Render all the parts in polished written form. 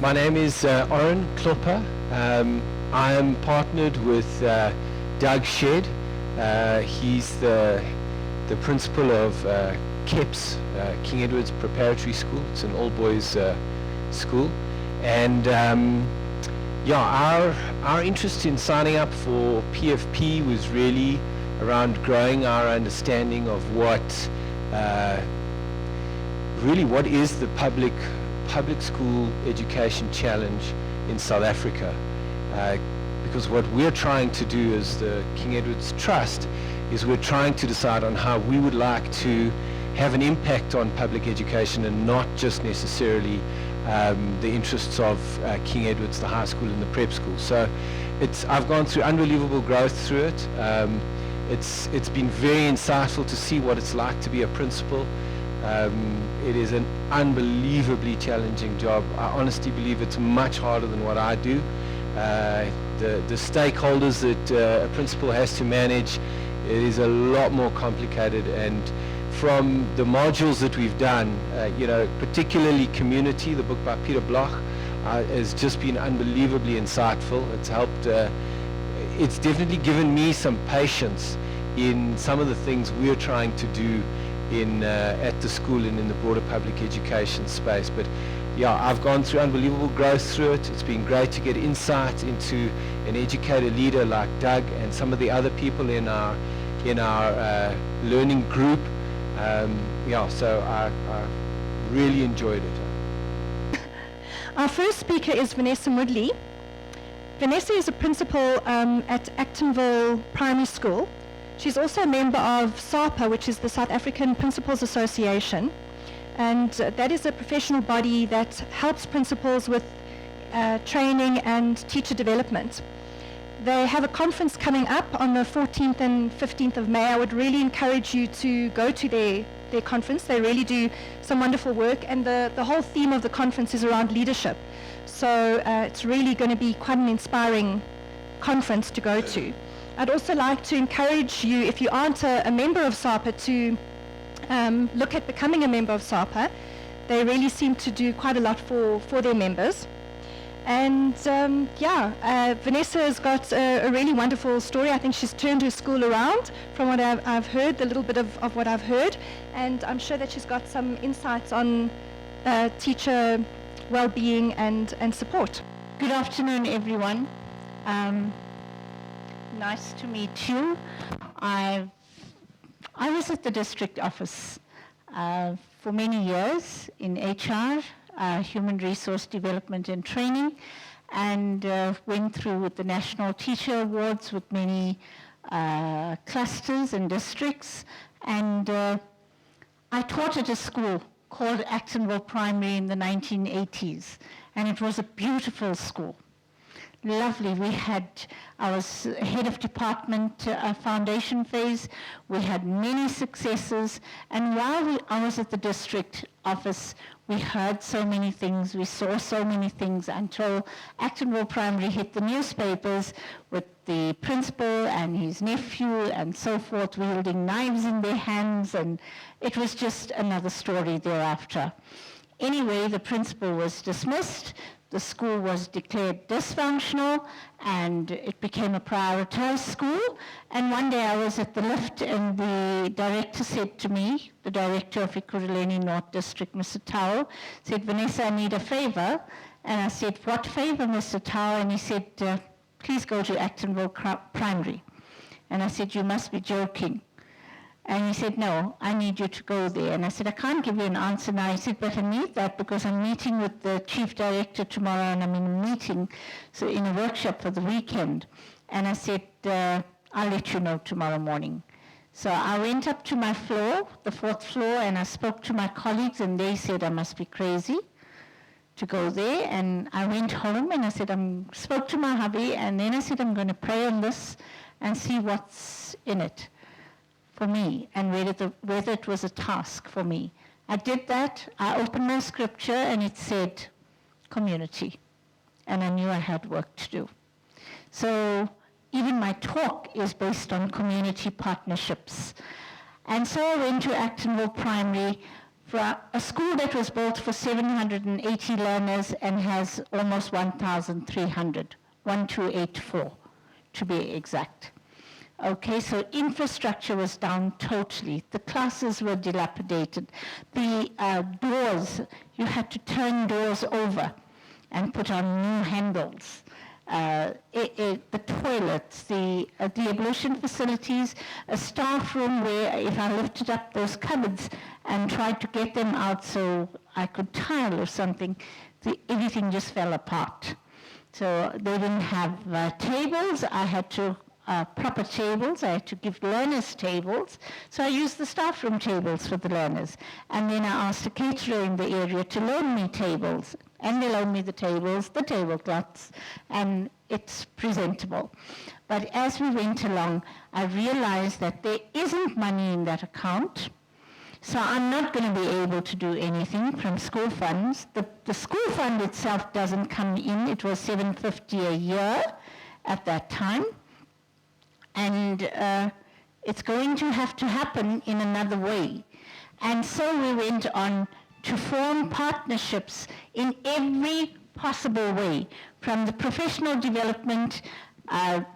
My name is Oren Klopper. I am partnered with Doug Shedd. He's the principal of KEPS, King Edward's Preparatory School. It's an all-boys school. And our interest in signing up for PFP was really around growing our understanding of what is the public school education challenge in South Africa. Because what we're trying to do as the King Edward's Trust is we're trying to decide on how we would like to have an impact on public education and not just necessarily the interests of King Edward's, the high school and the prep school. So I've gone through unbelievable growth through it. It's been very insightful to see what it's like to be a principal. It is an unbelievably challenging job. I honestly believe it's much harder than what I do. The stakeholders that a principal has to manage, it is a lot more complicated, and from the modules that we've done, particularly Community, the book by Peter Bloch, has just been unbelievably insightful. It's helped, it's definitely given me some patience in some of the things we're trying to do at the school and in the broader public education space. But yeah, I've gone through unbelievable growth through it. It's been great to get insight into an educator leader like Doug and some of the other people in our learning group. So I really enjoyed it. Our first speaker is Vanessa Moodley. Vanessa is a principal at Actonville Primary School. She's also a member of SAPA, which is the South African Principals Association. And that is a professional body that helps principals with training and teacher development. They have a conference coming up on the 14th and 15th of May. I would really encourage you to go to their conference. They really do some wonderful work, and the whole theme of the conference is around leadership. So it's really going to be quite an inspiring conference to go to. I'd also like to encourage you, if you aren't a member of SAPA, to look at becoming a member of SAPA. They really seem to do quite a lot for their members. And Vanessa has got a really wonderful story. I think she's turned her school around from what I've heard, a little bit of what I've heard. And I'm sure that she's got some insights on teacher well-being and support. Good afternoon, everyone. Nice to meet you. I was at the district office for many years in HR, Human Resource Development and Training, and went through with the National Teacher Awards with many clusters and districts. And I taught at a school called Actonville Primary in the 1980s, and it was a beautiful school. Lovely. I was head of department foundation phase. We had many successes, and while I was at the district office, we heard so many things, we saw so many things, until Actonville Primary hit the newspapers with the principal and his nephew and so forth wielding knives in their hands, and it was just another story thereafter. Anyway, the principal was dismissed. The school was declared dysfunctional, and it became a prioritized school. And one day I was at the lift, and the director said to me, the director of Ekurhuleni North District, Mr. Tao, said, "Vanessa, I need a favor." And I said, "What favor, Mr. Tao?" And he said, "Please go to Actonville Primary." And I said, "You must be joking." And he said, "No, I need you to go there." And I said, "I can't give you an answer now." He said, "But I need that because I'm meeting with the chief director tomorrow, and I'm in a meeting, so in a workshop for the weekend." And I said, "I'll let you know tomorrow morning." So I went up to my floor, the 4th floor, and I spoke to my colleagues, and they said I must be crazy to go there. And I went home, and I said, spoke to my hubby, and then I said, "I'm going to pray on this and see what's in it for me, and whether it was a task for me." I did that. I opened my scripture, and it said community, and I knew I had work to do. So even my talk is based on community partnerships. And so I went to Actonville Primary for a school that was built for 780 learners and has almost 1,300, 1284 to be exact. Okay, so infrastructure was down totally. The classes were dilapidated. The doors, you had to turn doors over and put on new handles. The toilets, the ablution facilities, a staff room where if I lifted up those cupboards and tried to get them out so I could tile or something, everything just fell apart. So they didn't have tables. I had to proper tables. I had to give learners tables. So I used the staff room tables for the learners. And then I asked a caterer in the area to loan me tables. And they loaned me the tables, the tablecloths, and it's presentable. But as we went along, I realized that there isn't money in that account. So I'm not going to be able to do anything from school funds. The school fund itself doesn't come in. It was $750 a year at that time. And it's going to have to happen in another way. And so we went on to form partnerships in every possible way, from the professional development,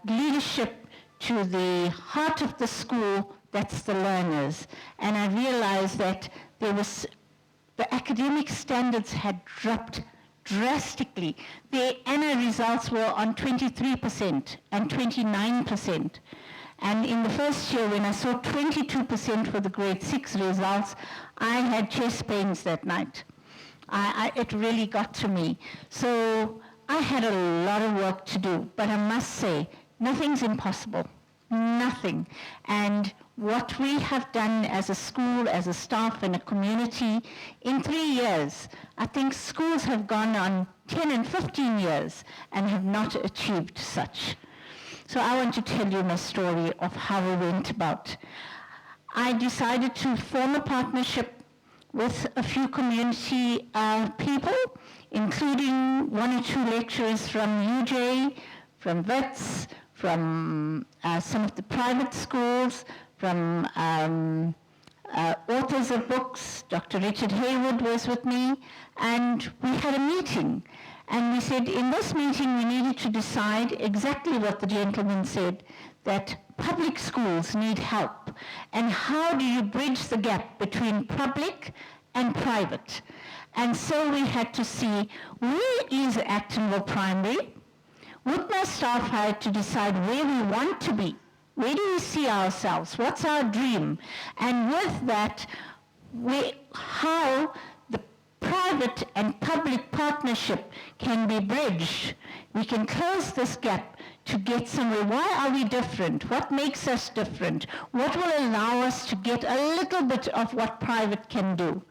leadership, to the heart of the school, that's the learners. And I realized that the academic standards had dropped drastically. The ANA results were on 23% and 29%. And in the first year, when I saw 22% for the grade 6 results, I had chest pains that night. It really got to me. So I had a lot of work to do, but I must say, nothing's impossible, nothing. And what we have done as a school, as a staff, and a community, in 3 years, I think schools have gone on 10 and 15 years and have not achieved such. So I want to tell you my story of how we went about. I decided to form a partnership with a few community people, including 1 or 2 lecturers from UJ, from WITS, from some of the private schools, from authors of books. Dr. Richard Haywood was with me, and we had a meeting. And we said, in this meeting, we needed to decide exactly what the gentleman said, that public schools need help. And how do you bridge the gap between public and private? And so we had to see, where is Actonville Primary? With my staff, I had to decide where we want to be. Where do we see ourselves? What's our dream? And with that, how the private and public partnership can be bridged. We can close this gap to get somewhere. Why are we different? What makes us different? What will allow us to get a little bit of what private can do?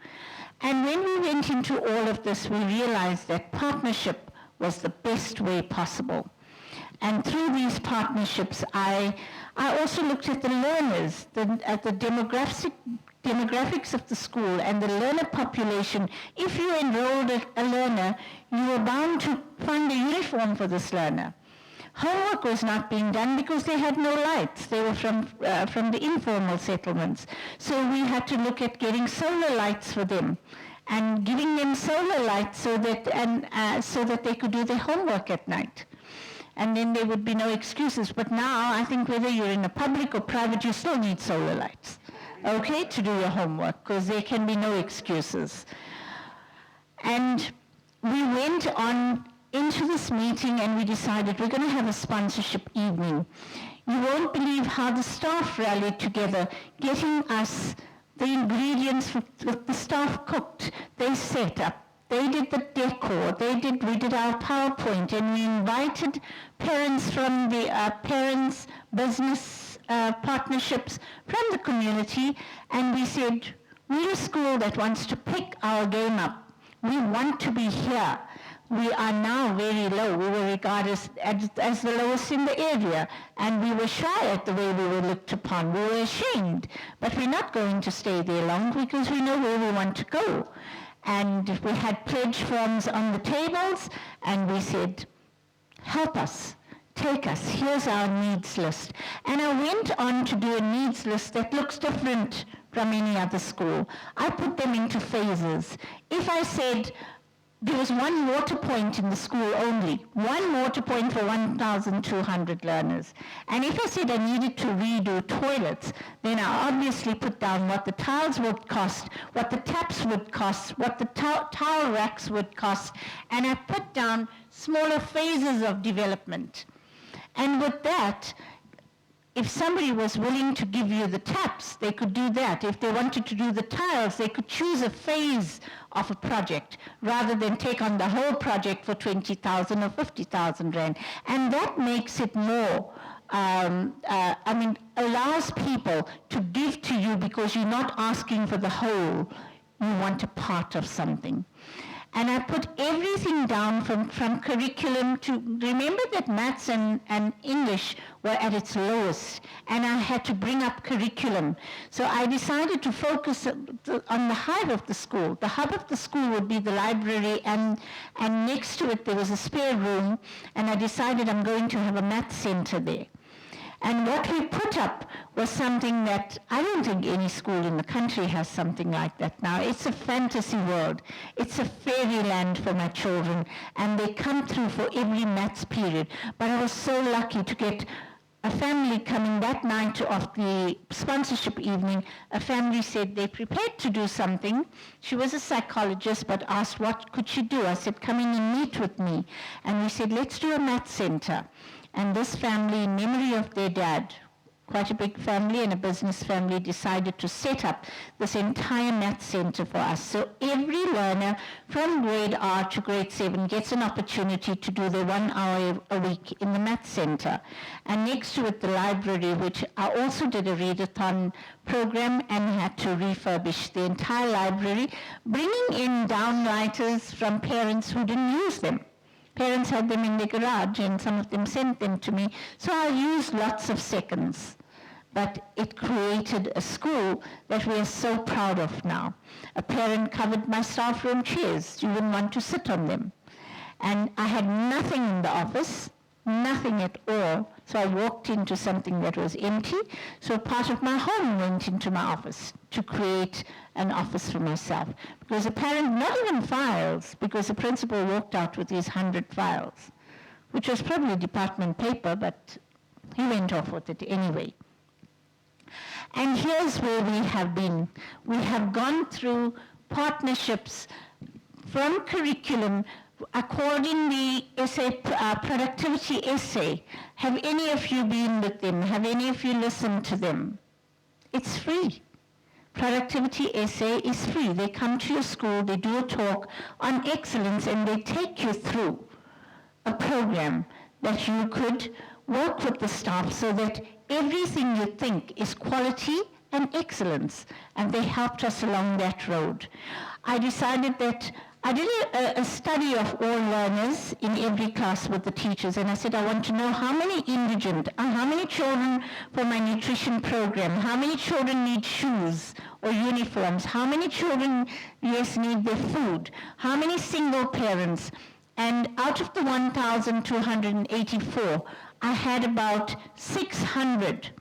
And when we went into all of this, we realized that partnership was the best way possible. And through these partnerships, I also looked at the learners, at the demographics of the school and the learner population. If you enrolled a learner, you were bound to fund a uniform for this learner. Homework was not being done because they had no lights. They were from the informal settlements. So we had to look at getting solar lights for them and giving them solar lights so that they could do their homework at night. And then there would be no excuses. But now, I think whether you're in a public or private, you still need solar lights, okay, to do your homework, because there can be no excuses. And we went on into this meeting and we decided we're going to have a sponsorship evening. You won't believe how the staff rallied together, getting us the ingredients that the staff cooked. They set up. They did the decor, we did our PowerPoint, and we invited parents from the parents' business partnerships from the community, and we said, we're a school that wants to pick our game up. We want to be here. We are now very low. We were regarded as the lowest in the area, and we were shy at the way we were looked upon. We were ashamed, but we're not going to stay there long because we know where we want to go. And we had pledge forms on the tables, and we said, help us. take us, here's our needs list. And I went on to do a needs list that looks different from any other school. I put them into phases. If I said there was one water point in the school only, one water point for 1,200 learners. And if I said I needed to redo toilets, then I obviously put down what the tiles would cost, what the taps would cost, what the towel racks would cost, and I put down smaller phases of development. And with that, if somebody was willing to give you the taps, they could do that. If they wanted to do the tiles, they could choose a phase of a project rather than take on the whole project for 20,000 or 50,000 rand. And that makes it more, allows people to give to you because you're not asking for the whole. You want a part of something. And I put everything down from curriculum to, remember that maths and English were at its lowest, and I had to bring up curriculum. So I decided to focus on the heart of the school. The hub of the school would be the library, and next to it there was a spare room, and I decided I'm going to have a maths center there. And what we put up was something that I don't think any school in the country has something like that now. It's a fantasy world. It's a fairyland for my children, and they come through for every maths period. But I was so lucky to get a family coming that night of the sponsorship evening. A family said they're prepared to do something. She was a psychologist, but asked what could she do. I said, come in and meet with me. And we said, let's do a maths center. And this family, in memory of their dad, quite a big family and a business family, decided to set up this entire maths center for us. So every learner from grade R to grade 7 gets an opportunity to do their 1 hour a week in the maths center. And next to it, the library, which I also did a readathon program and had to refurbish the entire library, bringing in downlighters from parents who didn't use them. Parents had them in their garage, and some of them sent them to me. So I used lots of seconds. But it created a school that we are so proud of now. A parent covered my staff room chairs. You wouldn't want to sit on them. And I had nothing in the office, nothing at all. So I walked into something that was empty. So part of my home went into my office to create an office for myself. Because a parent, not even files, because the principal walked out with these 100 files, which was probably department paper, but he went off with it anyway. And here's where we have been. We have gone through partnerships from curriculum. According the essay, productivity essay, have any of you been with them? Have any of you listened to them? It's free. Productivity essay is free. They come to your school, they do a talk on excellence, and they take you through a program that you could work with the staff so that everything you think is quality and excellence, and they helped us along that road. I decided that I did a study of all learners in every class with the teachers, and I said I want to know how many indigent, how many children for my nutrition program, how many children need shoes or uniforms, how many children, yes, need their food, how many single parents. And out of the 1,284, I had about 600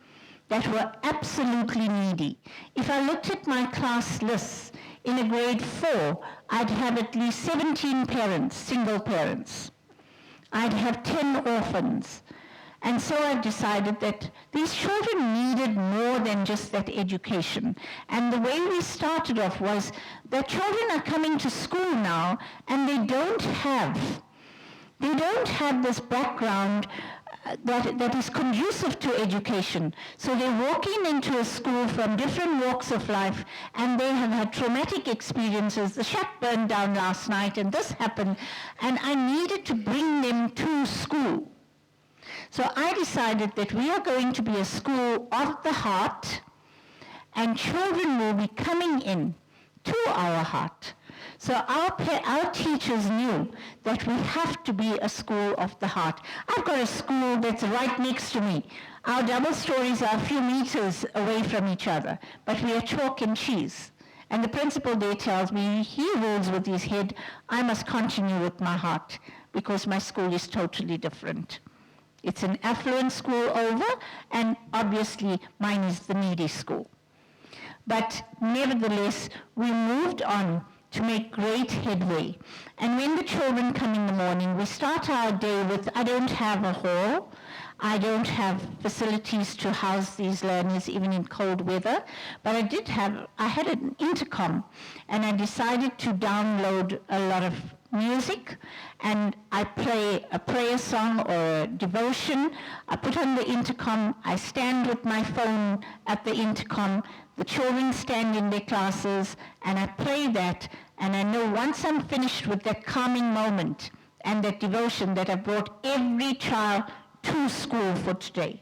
that were absolutely needy. If I looked at my class lists, in a grade 4, I'd have at least 17 parents, single parents. I'd have 10 orphans. And so I decided that these children needed more than just that education. And the way we started off was that children are coming to school now, and they don't have this background that is conducive to education. So they're walking into a school from different walks of life, and they have had traumatic experiences. The shack burned down last night, and this happened, and I needed to bring them to school. So I decided that we are going to be a school of the heart, and children will be coming in to our heart. So our teachers knew that we have to be a school of the heart. I've got a school that's right next to me. Our double stories are a few meters away from each other, but we are chalk and cheese. And the principal there tells me, he rules with his head, I must continue with my heart, because my school is totally different. It's an affluent school over, and obviously mine is the needy school. But nevertheless, we moved on to make great headway. And when the children come in the morning, we start our day with, I don't have a hall, I don't have facilities to house these learners even in cold weather, but I had an intercom, and I decided to download a lot of music, and I play a prayer song or a devotion. I put on the intercom, I stand with my phone at the intercom, the children stand in their classes, and I play that, and I know once I'm finished with that calming moment and that devotion that I've brought every child to school for today.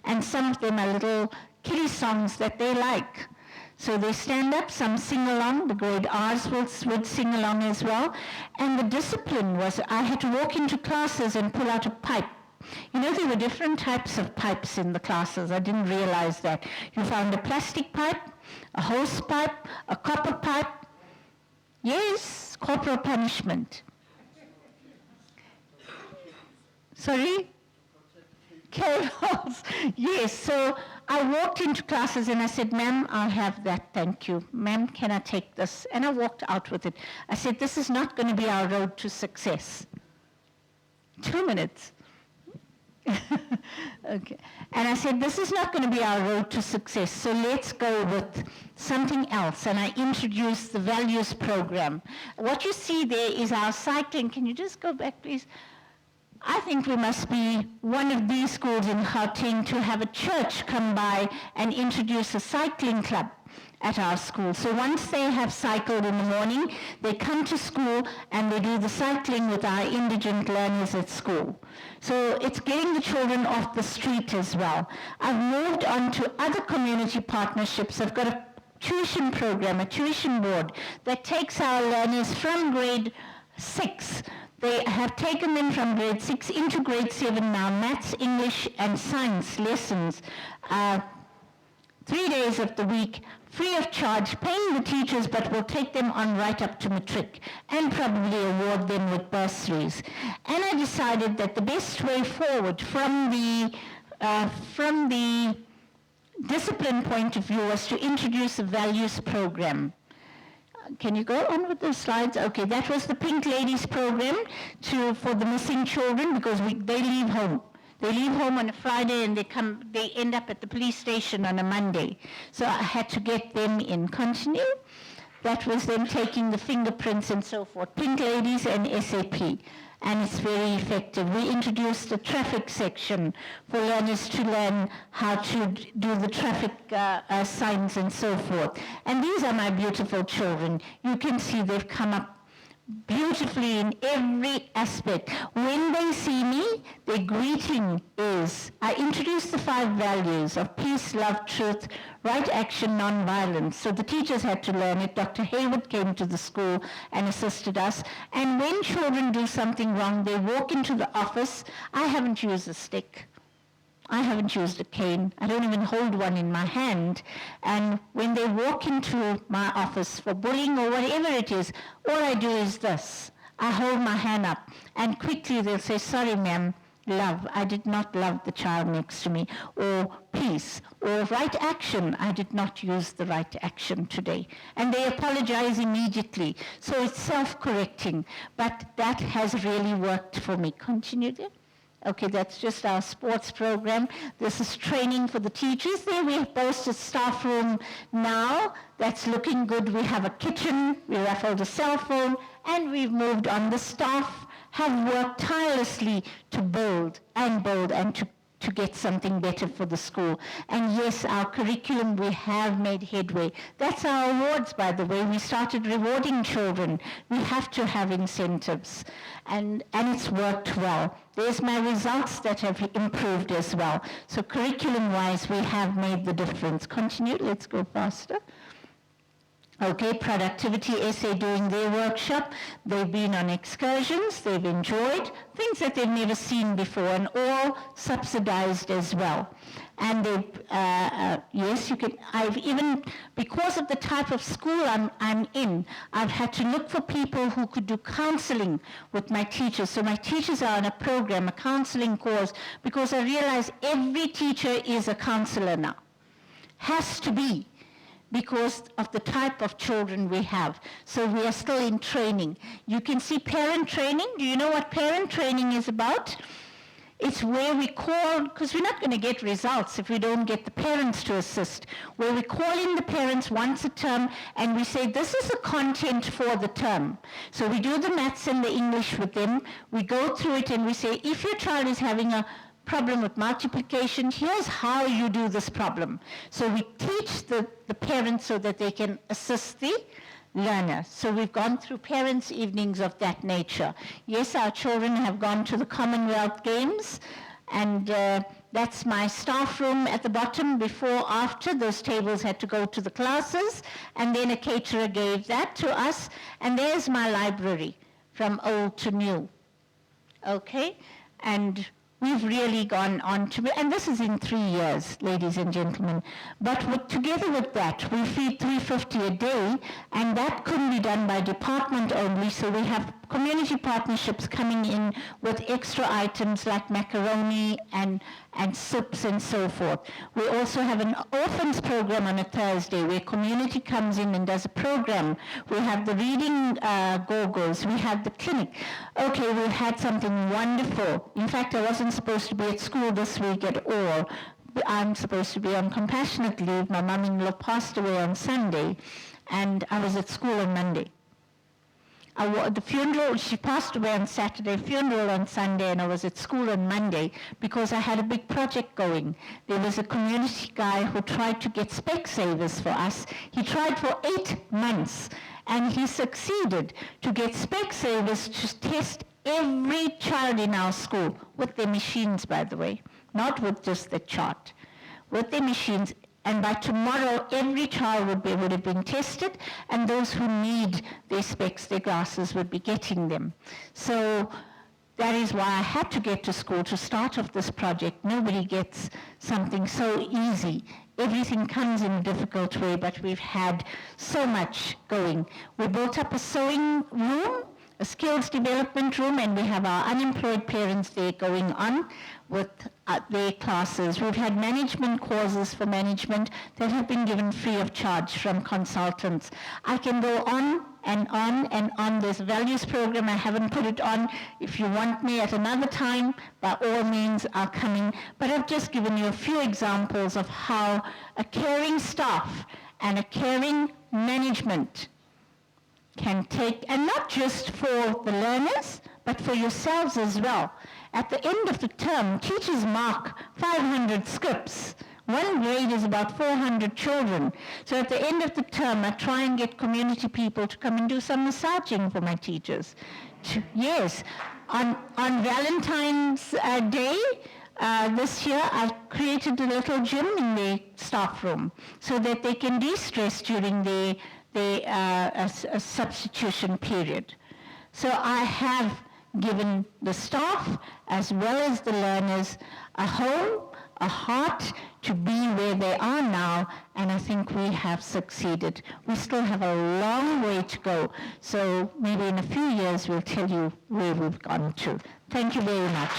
And some of them are little kiddie songs that they like. So they stand up, some sing along, the grade R's would sing along as well. And the discipline was, I had to walk into classes and pull out a pipe. You know, there were different types of pipes in the classes. I didn't realize that. You found a plastic pipe, a hose pipe, a copper pipe. Yes, corporal punishment. Sorry? Cables. Yes, so I walked into classes and I said, ma'am, I'll have that, thank you. Ma'am, can I take this? And I walked out with it. I said, this is not going to be our road to success. 2 minutes. Okay. And I said, this is not going to be our road to success, so let's go with something else. And I introduced the values program. What you see there is our cycling. Can you just go back, please? I think we must be one of these schools in Gauteng to have a church come by and introduce a cycling club at our school. So once they have cycled in the morning, they come to school and they do the cycling with our indigent learners at school. So it's getting the children off the street as well. I've moved on to other community partnerships. I've got a tuition program, a tuition board that takes our learners from grade 6. They have taken them from grade 6 into grade 7 now, maths, English, and science lessons, 3 days of the week, free of charge, paying the teachers, but will take them on right up to matric and probably award them with bursaries. And I decided that the best way forward from the discipline point of view was to introduce a values program. Can you go on with the slides? Okay, that was the Pink Ladies program for the missing children, because they leave home. They leave home on a Friday and they end up at the police station on a Monday. So I had to get them in. Continue. That was them taking the fingerprints and so forth. Pink Ladies and SAP. And it's very effective. We introduced a traffic section for learners to learn how to do the traffic signs and so forth. And these are my beautiful children. You can see they've come up beautifully in every aspect. When they see me, their greeting is, I introduced the 5 values of peace, love, truth, right action, non-violence. So the teachers had to learn it. Dr. Hayward came to the school and assisted us. And when children do something wrong, they walk into the office. I haven't used a stick. I haven't used a cane. I don't even hold one in my hand. And when they walk into my office for bullying or whatever it is, all I do is this. I hold my hand up, and quickly they'll say, sorry, ma'am, love, I did not love the child next to me, or peace, or right action, I did not use the right action today. And they apologize immediately. So it's self-correcting, but that has really worked for me. Continue there. Okay, that's just our sports program. This is training for the teachers. There we have posted staff room now. That's looking good. We have a kitchen. We raffled a cell phone, and we've moved on. The staff have worked tirelessly to build and to get something better for the school. And yes, our curriculum, we have made headway. That's our awards, by the way. We started rewarding children. We have to have incentives. And it's worked well. There's my results that have improved as well. So curriculum-wise, we have made the difference. Continue, let's go faster. Okay, productivity essay during their workshop. They've been on excursions, they've enjoyed things that they've never seen before, and all subsidized as well. And yes, you can, I've even, because of the type of school I'm in, I've had to look for people who could do counseling with my teachers. So my teachers are on a program, a counseling course, because I realize every teacher is a counselor now. Has to be, because of the type of children we have. So we are still in training. You can see parent training. Do you know what parent training is about? It's where we call, because we're not going to get results if we don't get the parents to assist, where we call in the parents once a term and we say, this is the content for the term. So we do the maths and the English with them. We go through it and we say, if your child is having a problem with multiplication, here's how you do this problem. So we teach the parents so that they can assist the learner. So we've gone through parents' evenings of that nature. Yes, our children have gone to the Commonwealth Games, and that's my staff room at the bottom. Before, after, those tables had to go to the classes, and then a caterer gave that to us. And there's my library, from old to new. Okay? And we've really gone on to, and this is in 3 years, ladies and gentlemen. But together with that, we feed 350 a day, and that couldn't be done by department only, so we have community partnerships coming in with extra items like macaroni and soups and so forth. We also have an orphans program on a Thursday where community comes in and does a program. We have the reading go-go's. We have the clinic. Okay, we've had something wonderful. In fact, I wasn't supposed to be at school this week at all. I'm supposed to be on compassionate leave. My mother-in-law passed away on Sunday, and I was at school on Monday. The funeral, she passed away on Saturday, funeral on Sunday, and I was at school on Monday because I had a big project going. There was a community guy who tried to get Specsavers for us. He tried for 8 months, and he succeeded to get Specsavers to test every child in our school, with their machines, by the way, not with just the chart, with their machines. And by tomorrow, every child would have been tested, and those who need their specs, their glasses, would be getting them. So that is why I had to get to school to start off this project. Nobody gets something so easy. Everything comes in a difficult way, but we've had so much going. We built up a sewing room, a skills development room, and we have our unemployed parents there going on with their classes. We've had management courses for management that have been given free of charge from consultants. I can go on and on and on. There's a values program. I haven't put it on. If you want me at another time, by all means, are coming. But I've just given you a few examples of how a caring staff and a caring management can take, and not just for the learners, but for yourselves as well. At the end of the term, teachers mark 500 scripts. One grade is about 400 children. So at the end of the term, I try and get community people to come and do some massaging for my teachers. Yes, on Valentine's Day, this year, I've created a little gym in the staff room so that they can de-stress during the substitution period. So I have given the staff as well as the learners a home, a heart to be where they are now, and I think we have succeeded. We still have a long way to go, so maybe in a few years we'll tell you where we've gone to. Thank you very much.